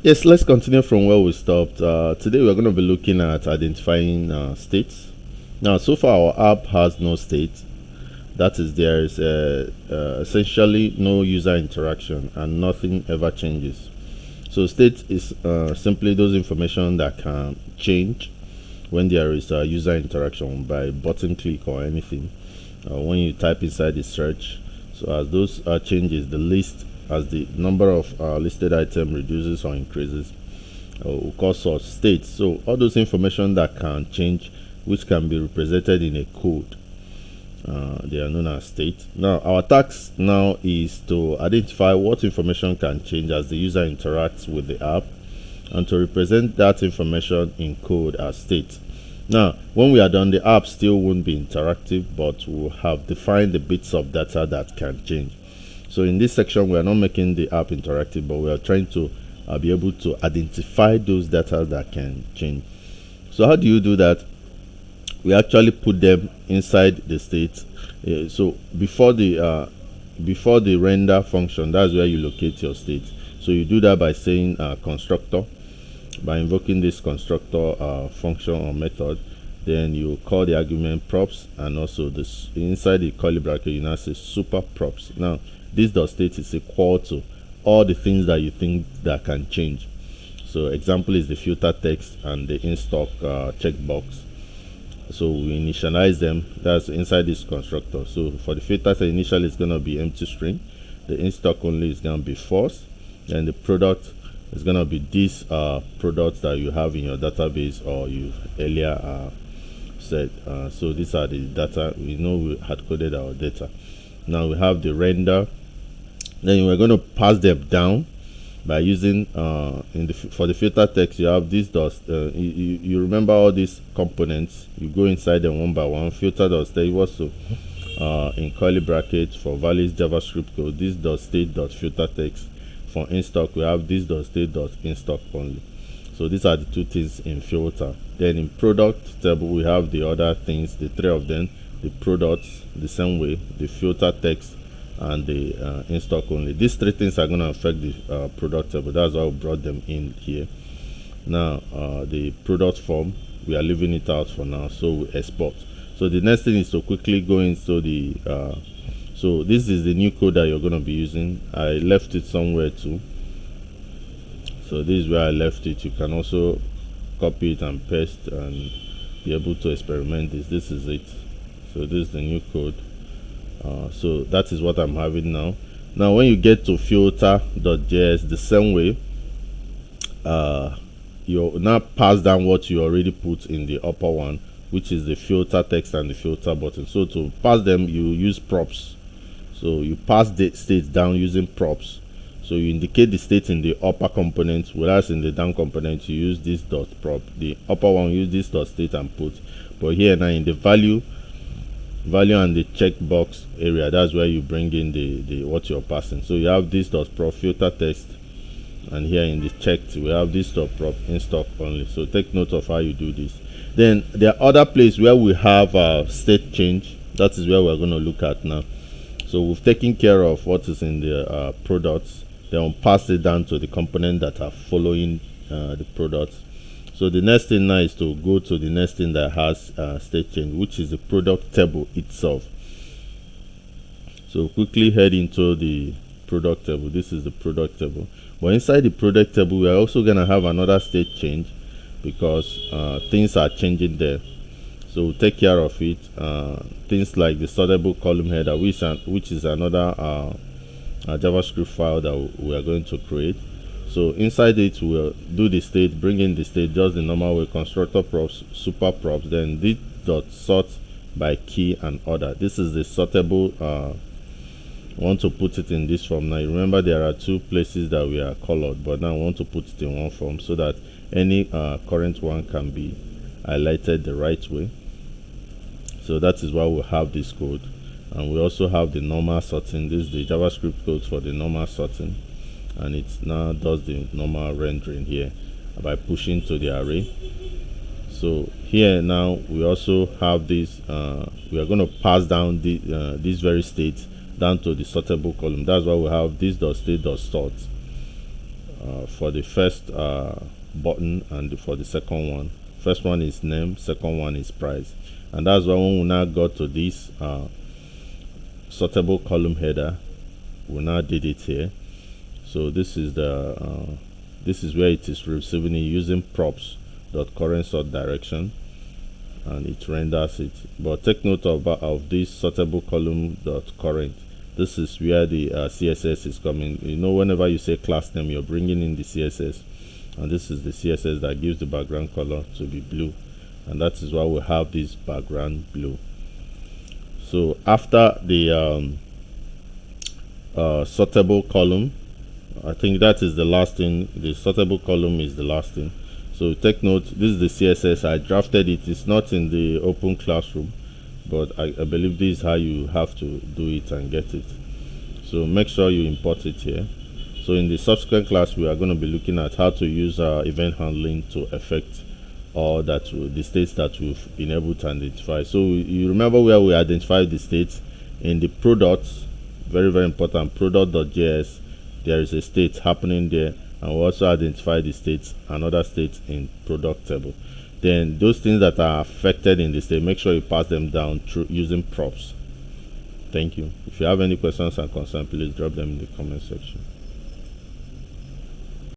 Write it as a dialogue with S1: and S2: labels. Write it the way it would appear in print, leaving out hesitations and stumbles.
S1: Yes, let's continue from where we stopped. Today we're going to be looking at identifying states. Now, so far our app has no state. That is, there is essentially no user interaction and nothing ever changes. So state is simply those information that can change when there is a user interaction by button click or anything. When you type inside the search, so as those changes, the list, as the number of listed item reduces or increases, will cause such states. So all those information that can change, which can be represented in a code, they are known as state. Now our task now is to identify what information can change as the user interacts with the app, and to represent that information in code as state. Now when we are done, the app still won't be interactive, but we'll have defined the bits of data that can change. So in this section we are not making the app interactive, but we are trying to be able to identify those data that can change. So how do you do that? We actually put them inside the state. So before the render function, that's where you locate your state. So you do that by saying constructor, by invoking this constructor function or method. Then you call the argument props, and also this inside the curly bracket you now say super props. Now this dot state is equal to all the things that you think that can change. So example is the filter text and the in stock checkbox. So we initialize them. That's inside this constructor. So for the filter text, initially it's going to be empty string. The in stock only is going to be false, and the product is going to be these products that you have in your database or you earlier said. So these are the data. We know we had coded our data. Now we have the render. Then we're going to pass them down by using for the filter text. You have these dots. You remember all these components. You go inside them one by one. Filter dot state equals to in curly brackets for values JavaScript code. This dot state dot filter text. For in stock we have this dot state dot in stock only. So these are the two things in filter. Then in product table we have the other things, the three of them. The products the same way, the filter text, and the in stock only. These three things are going to affect the product table. That's why we brought them in here. Now the product form, we are leaving it out for now, so we export. So the next thing is to quickly go into the so this is the new code that you're going to be using. I left it somewhere too, so this is where I left it. You can also copy it and paste and be able to experiment this is it. So this is the new code. So that is what I'm having now. Now when you get to filter.js, the same way you now pass down what you already put in the upper one, which is the filter text and the filter button. So to pass them you use props. So you pass the state down using props. So you indicate the state in the upper component, whereas in the down component you use this dot prop. The upper one use this dot state and put. But here now in the value and the checkbox area, that's where you bring in the what you're passing. So you have this dot prop filter text, and here in the checked we have this dot prop in stock only. So take note of how you do this. Then there are other places where we have state change. That is where we're going to look at now. So we've taken care of what is in the products. Then we'll pass it down to the component that are following the products. So the next thing now is to go to the next thing that has state change, which is the product table itself. So quickly head into the product table. This is the product table. But inside the product table, we are also going to have another state change because things are changing there. So we'll take care of it. Things like the sortable column header, which is another JavaScript file that we are going to create. So inside it we'll do the state, bring in the state just the normal way, constructor props, super props, then this dot sort by key and order. This is the sortable. Want to put it in this form. Now remember there are two places that we are colored, but now I want to put it in one form so that any current one can be highlighted the right way. So that is why we have this code, and we also have the normal sorting. This is the JavaScript code for the normal sorting, and it now does the normal rendering here by pushing to the array. So here now we also have this. We are going to pass down this very state down to the sortable column. That's why we have this dot state dot sort. for the first button and for the second one. First one is name, second one is price, and that's why when we now got to this sortable column header, we now did it here. So this is the this is where it is receiving it using props.current sort direction, and it renders it. But take note of this sortable column.current. This is where the CSS is coming. You know, whenever you say class name, you're bringing in the CSS, and this is the CSS that gives the background color to be blue, and that is why we have this background blue. So after the sortable column, I think that is the last thing. The sortable column is the last thing. So take note, this is the CSS. I drafted it. It's not in the open classroom, but I believe this is how you have to do it and get it. So make sure you import it here. So in the subsequent class, we are going to be looking at how to use event handling to affect all that the states that we've been able to identify. So you remember where we identified the states in the products. Very, very important. Product.js. There is a state happening there, and we also identify the states and other states in product table. Then those things that are affected in the state, make sure you pass them down through using props. Thank you. If you have any questions and concerns, please drop them in the comment section.